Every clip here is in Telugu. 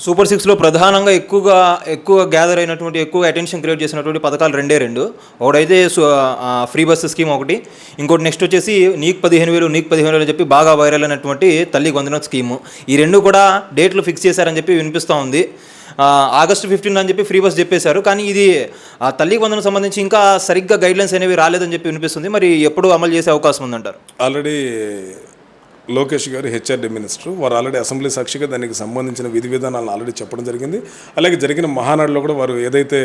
సూపర్ సిక్స్లో ప్రధానంగా ఎక్కువ గ్యాదర్ అయినటువంటి ఎక్కువ అటెన్షన్ క్రియేట్ చేసినటువంటి పథకాలు రెండు. ఒకటైతే ఫ్రీ బస్ స్కీమ్ ఒకటి, ఇంకోటి నెక్స్ట్ వచ్చేసి నీకు 15,000 అని చెప్పి బాగా వైరల్ అయినటువంటి తల్లికి వందనం స్కీము. ఈ రెండు కూడా డేట్లు ఫిక్స్ చేశారని చెప్పి వినిపిస్తూ ఉంది. ఆగస్టు 15 అని చెప్పి ఫ్రీ బస్ చెప్పేశారు. కానీ ఇది తల్లికి వందనం సంబంధించి ఇంకా సరిగ్గా గైడ్లైన్స్ అనేవి రాలేదని చెప్పి వినిపిస్తుంది. మరి ఎప్పుడు అమలు చేసే అవకాశం ఉందంటారు? ఆల్రెడీ లోకేష్ గారు హెచ్ఆర్డీ మినిస్టర్ వారు ఆల్రెడీ అసెంబ్లీ సాక్షిగా దానికి సంబంధించిన విధి విధానాలను ఆల్రెడీ చెప్పడం జరిగింది. అలాగే జరిగిన మహానాడులో కూడా వారు ఏదైతే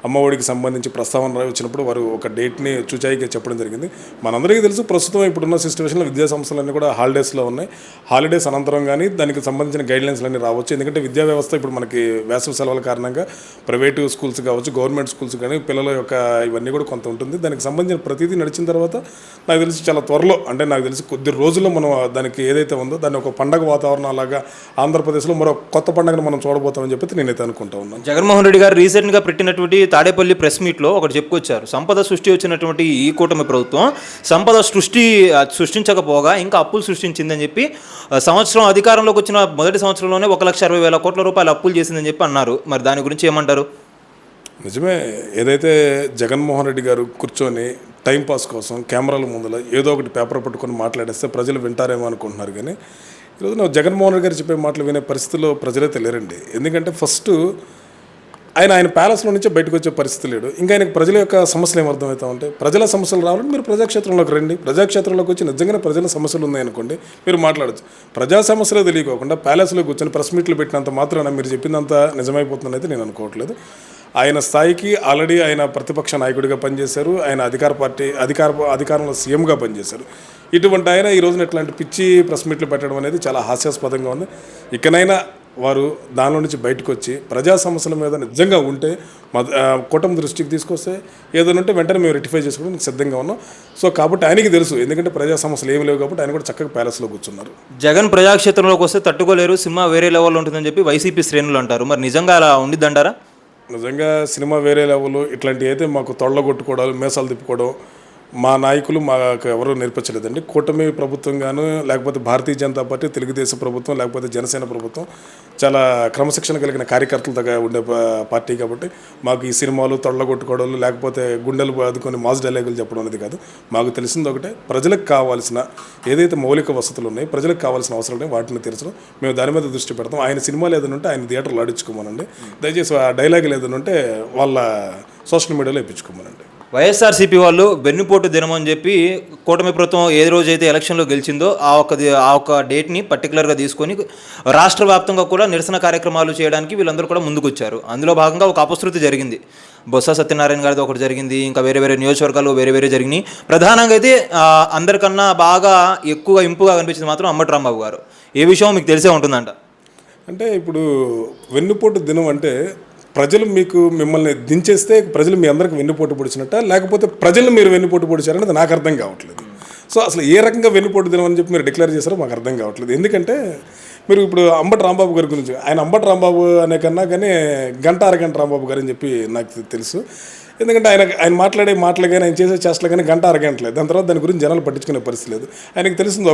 అమ్మఒడికి సంబంధించి ప్రస్తావన వచ్చినప్పుడు వారు ఒక డేట్ని చూచాయిగా చెప్పడం జరిగింది. మనందరికీ తెలుసు ప్రస్తుతం ఇప్పుడున్న సిచ్యువేషన్లో విద్యా సంస్థలన్నీ కూడా హాలిడేస్లో ఉన్నాయి. హాలిడేస్ అనంతరం కానీ దానికి సంబంధించిన గైడ్లైన్స్లన్నీ రావచ్చు. ఎందుకంటే విద్యా వ్యవస్థ ఇప్పుడు మనకి వేసవి సెలవుల కారణంగా ప్రైవేటు స్కూల్స్ కావచ్చు, గవర్నమెంట్ స్కూల్స్ కానీ పిల్లల యొక్క ఇవన్నీ కూడా కొంత ఉంటుంది. దానికి సంబంధించిన ప్రతిదీ నడిచిన తర్వాత నాకు తెలిసి చాలా త్వరలో, అంటే నాకు తెలిసి కొద్ది రోజుల్లో మనం దానికి ఏదైతే ఉందో దాన్ని ఒక పండగ వాతావరణం అలాగా ఆంధ్రప్రదేశ్లో మరో కొత్త పండుగను మనం చూడబోతామని చెప్పి నేనైతే అనుకుంటా ఉన్నాను. జగన్మోహన్ రెడ్డి గారు రీసెంట్గా పెట్టినటువంటి తాడేపల్లి ప్రెస్ మీట్లో ఒకటి చెప్పుకొచ్చారు. సంపద సృష్టి వచ్చినటువంటి ఈ కూటమి ప్రభుత్వం సంపద సృష్టించకపోగా ఇంకా అప్పులు సృష్టించిందని చెప్పి సంవత్సరం అధికారంలోకి వచ్చిన మొదటి సంవత్సరంలోనే 1,60,000 కోట్ల రూపాయలు అప్పులు చేసిందని చెప్పి అన్నారు. మరి దాని గురించి ఏమంటారు? నిజమే. ఏదైతే జగన్మోహన్ రెడ్డి గారు కూర్చొని టైంపాస్ కోసం కెమెరాల ముందులో ఏదో ఒకటి పేపర్ పట్టుకొని మాట్లాడేస్తే ప్రజలు వింటారేమో అనుకుంటున్నారు. కానీ ఈరోజు జగన్మోహన్ రెడ్డి గారు చెప్పే మాటలు వినే పరిస్థితిలో ప్రజలైతే లేరండి. ఎందుకంటే ఫస్ట్ ఆయన ప్యాలెస్లో నుంచే బయటకు వచ్చే పరిస్థితి లేడు. ఇంకా ఆయనకు ప్రజల యొక్క సమస్యలు ఏమర్థమవుతా ఉంటాయి. ప్రజల సమస్యలు రావాలంటే మీరు ప్రజాక్షేత్రంలోకి రండి. ప్రజాక్షేత్రంలోకి వచ్చి నిజంగానే ప్రజల సమస్యలు ఉన్నాయనుకోండి, మీరు మాట్లాడచ్చు. ప్రజా సమస్యలే తెలియకోకుండా ప్యాలెస్లో కూర్చొని ప్రెస్ మీట్లు పెట్టినంత మాత్రాన మీరు చెప్పిందంత నిజమైపోతుందనైతే నేను అనుకోవట్లేదు. ఆయన స్థాయికి ఆల్రెడీ ఆయన ప్రతిపక్ష నాయకుడిగా పనిచేశారు. ఆయన అధికారంలో సీఎంగా పనిచేశారు. ఇటువంటి ఆయన ఈ రోజున ఇట్లాంటి పిచ్చి ప్రెస్ మీట్లు పెట్టడం అనేది చాలా హాస్యాస్పదంగా ఉంది. ఇకనైనా వారు దానిలో నుంచి బయటకు వచ్చి ప్రజా సమస్యల మీద నిజంగా ఉంటే కుటుంబ దృష్టికి తీసుకొస్తే ఏదైనా ఉంటే వెంటనే మేము రెక్టిఫై చేసుకోవడానికి సిద్ధంగా ఉన్నాం. సో కాబట్టి ఆయనకి తెలుసు, ఎందుకంటే ప్రజా సమస్యలు ఏమి లేవు కాబట్టి ఆయన కూడా చక్కగా ప్యాలెస్లో కూర్చున్నారు. జగన్ ప్రజాక్షేత్రంలోకి వస్తే తట్టుకోలేరు, సినిమా వేరే లెవెల్లో ఉంటుందని చెప్పి వైసీపీ శ్రేణులు అంటారు. మరి నిజంగా అలా ఉండిద్దంటారా? నిజంగా సినిమా వేరే లెవెల్ ఇట్లాంటివి అయితే మాకు తొళ్ళగొట్టుకోవడాలు, మేసాలు తిప్పుకోవడం మా నాయకులు మాకు ఎవరూ నేర్పించలేదండి. కూటమి ప్రభుత్వం గాను, లేకపోతే భారతీయ జనతా పార్టీ, తెలుగుదేశం ప్రభుత్వం, లేకపోతే జనసేన ప్రభుత్వం చాలా క్రమశిక్షణ కలిగిన కార్యకర్తలతో ఉండే పార్టీ కాబట్టి మాకు ఈ సినిమాలు తొళ్ళగొట్టుకోవడాలు, లేకపోతే గుండెలు బాదుకొని మాస్ డైలాగులు చెప్పడం అనేది కాదు. మాకు తెలిసింది ఒకటే, ప్రజలకు కావాల్సిన ఏదైతే మౌలిక వసతులు ఉన్నాయి, ప్రజలకు కావాల్సిన అవసరం ఉన్నాయి, వాటిని తీర్చడం. మేము దాని మీద దృష్టి పెడతాం. ఆయన సినిమాలు ఏదైనా ఉంటే ఆయన థియేటర్లో ఆడించుకోమనండి. దయచేసి ఆ డైలాగులు ఏదైనా ఉంటే వాళ్ళ సోషల్ మీడియాలో ఇప్పించుకోమనండి. వైఎస్ఆర్సీపీ వాళ్ళు వెన్నుపోటు దినం అని చెప్పి కూటమి ప్రభుత్వం ఏ రోజైతే ఎలక్షన్లో గెలిచిందో ఆ ఒక్క డేట్ని పర్టికులర్గా తీసుకొని రాష్ట్ర వ్యాప్తంగా కూడా నిరసన కార్యక్రమాలు చేయడానికి వీళ్ళందరూ కూడా ముందుకొచ్చారు. అందులో భాగంగా ఒక అపశృతి జరిగింది. బొత్స సత్యనారాయణ గారిది ఒకటి జరిగింది, ఇంకా వేరే నియోజకవర్గాలు వేరే జరిగినాయి. ప్రధానంగా అయితే అందరికన్నా బాగా ఎక్కువగా ఇంపుగా కనిపించింది మాత్రం అంబటి రాంబాబు గారు. ఏ విషయం మీకు తెలిసే ఉంటుందంట. అంటే ఇప్పుడు వెన్నుపోటు దినం అంటే ప్రజలు మిమ్మల్ని దించేస్తే ప్రజలు మీ అందరికి వెన్నుపోటు పొడిచినట్ట, లేకపోతే ప్రజలు మీరు వెన్నుపోటు పొడిచారనేది నాకు అర్థం కావట్లేదు. సో అసలు ఏ రకంగా వెన్నుపోటు దినం అని చెప్పి మీరు డిక్లేర్ చేశారో మాకు అర్థం కావట్లేదు. ఎందుకంటే మీరు ఇప్పుడు అంబటి రాంబాబు గారి గురించి, ఆయన అంబటి రాంబాబు అనే కన్నా కానీ అరగంట రాంబాబు గారు అని చెప్పి నాకు తెలుసు. ఎందుకంటే ఆయన మాట్లాడే మాటలు కానీ ఆయన చేసే చేష్టలు కానీ అరగంటలేదు. దాని తర్వాత దాని గురించి జనాలు పట్టించుకునే పరిస్థితి లేదు. ఆయనకు తెలిసింది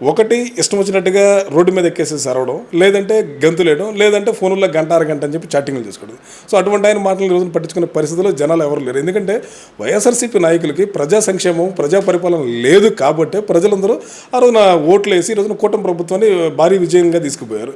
ఒకటి ఇష్టం వచ్చినట్టుగా రోడ్డు మీద ఎక్కేసేసి అరవడం, లేదంటే గంతులేయడం, లేదంటే ఫోన్లో అరగంట అని చెప్పి చాటింగ్లు చేసుకోవడం. సో అటువంటి ఆయన మాటలు రోజున పట్టించుకునే పరిస్థితిలో జనాలు ఎవరు లేరు. ఎందుకంటే వైఎస్ఆర్సీపీ నాయకులకి ప్రజా సంక్షేమం, ప్రజా పరిపాలన లేదు కాబట్టి ప్రజలందరూ ఆ రోజున ఓట్లు వేసి ఈ రోజున కూటమి ప్రభుత్వాన్ని భారీ విజయంగా తీసుకుపోయారు.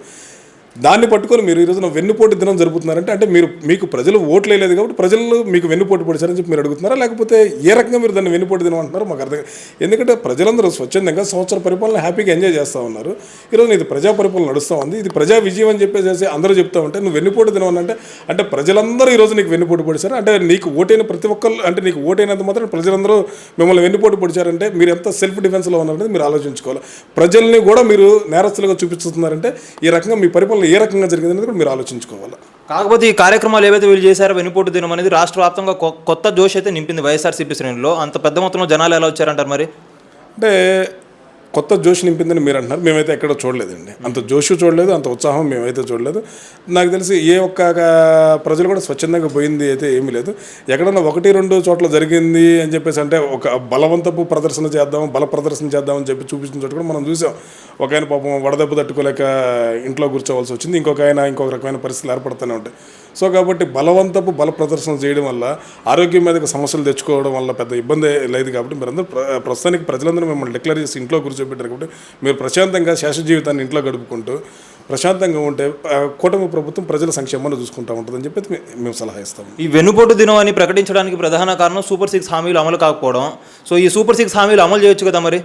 దాన్ని పట్టుకొని మీరు ఈ రోజున వెన్నుపోటు దినం జరుపుతున్నారంటే అంటే మీకు ప్రజలు ఓట్లు వేయలేదు కాబట్టి ప్రజలు మీకు వెన్నుపోటు పొడిచారని చెప్పి మీరు అడుగుతున్నారా, లేకపోతే ఏ రకంగా మీరు దాన్ని వెన్నుపోటు దినం అంటున్నారో మాకు అర్థం. ఎందుకంటే ప్రజలందరూ స్వచ్ఛందంగా సంవత్సర పరిపాలన హ్యాపీగా ఎంజాయ్ చేస్తూ ఉన్నారు. ఈరోజు ఇది ప్రజా పరిపాలన నడుస్తూ ఉంది, ఇది ప్రజా విజయం అని చెప్పేసి అందరూ చెప్తా ఉంటే నువ్వు వెన్నుపోటు దినం అంటే ప్రజలందరూ ఈరోజు నీకు వెన్నుపోటు పొడిచారు అంటే నీకు ఓటైన ప్రతి ఒక్కరు, అంటే నీకు ఓటైనంత మాత్రం ప్రజలందరూ మిమ్మల్ని వెన్నుపోటు పొడిచారంటే మీరు ఎంత సెల్ఫ్ డిఫెన్స్లో ఉన్నారనేది మీరు ఆలోచించుకోవాలి. ప్రజల్ని కూడా మీరు నేరస్తులుగా చూపిస్తున్నారంటే ఈ రకంగా మీ పరిపాలన ఏ రకంగా జరిగిందనేది కూడా మీరు ఆలోచించుకోవాలి. కాకపోతే ఈ కార్యక్రమాలు ఏవైతే వీళ్ళు చేశారో వెన్నుపోటు దినం అనేది రాష్ట్ర వ్యాప్తంగా కొత్త జోష్ అయితే నింపింది వైఎస్ఆర్సీపీ శ్రేణుల్లో. అంత పెద్ద మొత్తంలో జనాలు ఎలా వచ్చారంటారు మరి? అంటే కొత్త జోష్ నింపిందని మీరు అంటున్నారు. మేమైతే ఎక్కడో చూడలేదండి. అంత జోషు చూడలేదు, అంత ఉత్సాహం మేమైతే చూడలేదు. నాకు తెలిసి ఏ ఒక్క ప్రజలు కూడా స్వచ్ఛందంగా పోయింది అయితే ఏమీ లేదు. ఎక్కడన్నా 1-2 చోట్ల జరిగింది అని చెప్పేసి అంటే ఒక బలవంతపు ప్రదర్శన చేద్దాం, బల ప్రదర్శన చేద్దామని చెప్పి చూపించిన చోట కూడా మనం చూసాం. ఒక ఆయన పాపం వడదెబ్బ తట్టుకోలేక ఇంట్లో కూర్చోవలసి వచ్చింది, ఇంకొక రకమైన పరిస్థితులు ఏర్పడుతూనే ఉంటాయి. సో కాబట్టి బలవంతపు బల ప్రదర్శన చేయడం వల్ల ఆరోగ్యం మీదకి సమస్యలు తెచ్చుకోవడం వల్ల పెద్ద ఇబ్బంది లేదు. కాబట్టి మీరందరూ ప్రస్తుతానికి ప్రజలందరూ మిమ్మల్ని డిక్లేర్ చేసి ఇంట్లో కూర్చోబెట్టారు. కాబట్టి మీరు ప్రశాంతంగా శాశ్వత జీవితాన్ని ఇంట్లో గడుపుకుంటూ ప్రశాంతంగా ఉంటే కూటమి ప్రభుత్వం ప్రజల సంక్షేమాన్ని చూసుకుంటూ ఉంటుందని చెప్పి మేము సలహా ఇస్తాం. ఈ వెన్నుపోటు దినం అని ప్రకటించడానికి ప్రధాన కారణం సూపర్ 6 హామీలు అమలు కాకపోవడం. సో ఈ సూపర్ 6 హామీలు అమలు చేయొచ్చు కదా మరి?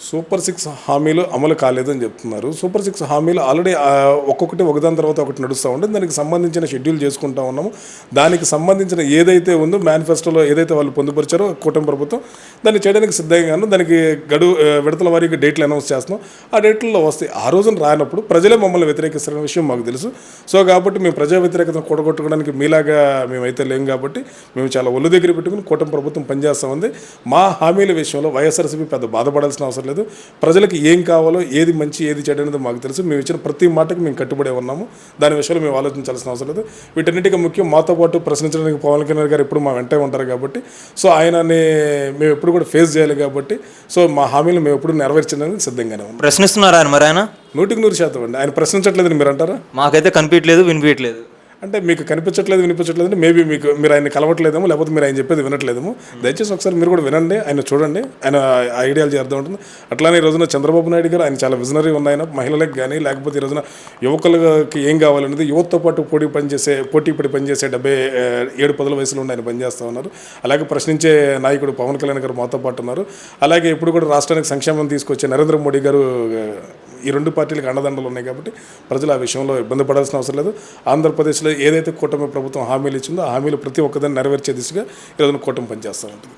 సూపర్ 6 హామీలు అమలు కాలేదని చెప్తున్నారు. సూపర్ 6 హామీలు ఆల్రెడీ ఒక్కొక్కటి ఒకదాని తర్వాత ఒకటి నడుస్తూ ఉంటుంది. దానికి సంబంధించిన షెడ్యూల్ చేసుకుంటా ఉన్నాము. దానికి సంబంధించిన ఏదైతే ఉందో మేనిఫెస్టోలో ఏదైతే వాళ్ళు పొందుపరిచారో కూటమి ప్రభుత్వం దాన్ని చేయడానికి సిద్ధంగా ఉన్నాం. దానికి విడతల వారికి డేట్లు అనౌన్స్ చేస్తున్నాం. ఆ డేట్లలో వస్తాయి. ఆ రోజున రానప్పుడు ప్రజలే మమ్మల్ని వ్యతిరేకిస్తున్న విషయం మాకు తెలుసు. సో కాబట్టి మేము ప్రజా వ్యతిరేకతను కూడగొట్టుకోవడానికి మీలాగా మేమైతే లేము. కాబట్టి మేము చాలా ఒళ్ళు దగ్గర పెట్టుకుని కూటమి ప్రభుత్వం పనిచేస్తామంది. మా హామీల విషయంలో వైఎస్ఆర్సీపీ పెద్ద బాధపడాల్సిన అవసరం లేదు. ప్రజలకు ఏం కావాలో, ఏది మంచి ఏది చెడు అనేది మాకు తెలుసు. మేము ఇచ్చిన ప్రతి మాటకు మేము కట్టుబడే ఉన్నాము. దాని విషయంలో మేము ఆలోచించాల్సిన అవసరం లేదు. వీటన్నిటికీ ముఖ్యం మాతో పాటు ప్రశ్నించడానికి పవన్ కళ్యాణ్ గారు ఎప్పుడు మా వెంటే ఉంటారు. కాబట్టి సో ఆయనని మేము ఎప్పుడు కూడా ఫేస్ చేయాలి. కాబట్టి సో మా హామీలు మేము ఎప్పుడు నెరవేర్చడానికి సిద్ధంగానే ఉన్నాం. ప్రశ్నిస్తున్నారు ఆయన మరి? ఆయన 100% అండి. ఆయన ప్రశ్నించట్లేదని మీరు అంటారా? మాకైతే కనిపించలేదు, వినిపించట్లేదు. అంటే మీకు కనిపించట్లేదు, వినిపించట్లేదు అంటే మేబీ మీరు ఆయన కలవట్లేదేమో, లేకపోతే మీరు ఆయన చెప్పేది వినట్లేదేమో. దయచేసి ఒకసారి మీరు కూడా వినండి, ఆయన చూడండి, ఆయన ఐడియాలజీ అర్థం ఉంటుంది. అట్లానే ఈ రోజున చంద్రబాబు నాయుడు గారు ఆయన చాలా విజనరీ ఉన్నాయి. మహిళలకు కానీ లేకపోతే ఈ రోజున యువకులకి ఏం కావాలనేది యువతతో పాటు పోటీ పడి పనిచేసే 77 పదుల వయసులో ఉండి ఆయన పనిచేస్తూ ఉన్నారు. అలాగే ప్రశ్నించే నాయకుడు పవన్ కళ్యాణ్ గారు మాతో పాటు ఉన్నారు. అలాగే ఇప్పుడు కూడా రాష్ట్రానికి సంక్షేమం తీసుకొచ్చే నరేంద్ర మోడీ గారు ఈ 2 పార్టీలకు అండదండలు ఉన్నాయి. కాబట్టి ప్రజలు ఆ విషయంలో ఇబ్బంది పడాల్సిన అవసరం లేదు. ఆంధ్రప్రదేశ్లో ఏదైతే కూటమి ప్రభుత్వం హామీలు ఇచ్చిందో ఆ హామీలు ప్రతి ఒక్కదాన్ని నెరవేర్చే దిశగా ఈరోజు కూటమి పనిచేస్తూ ఉంటుంది.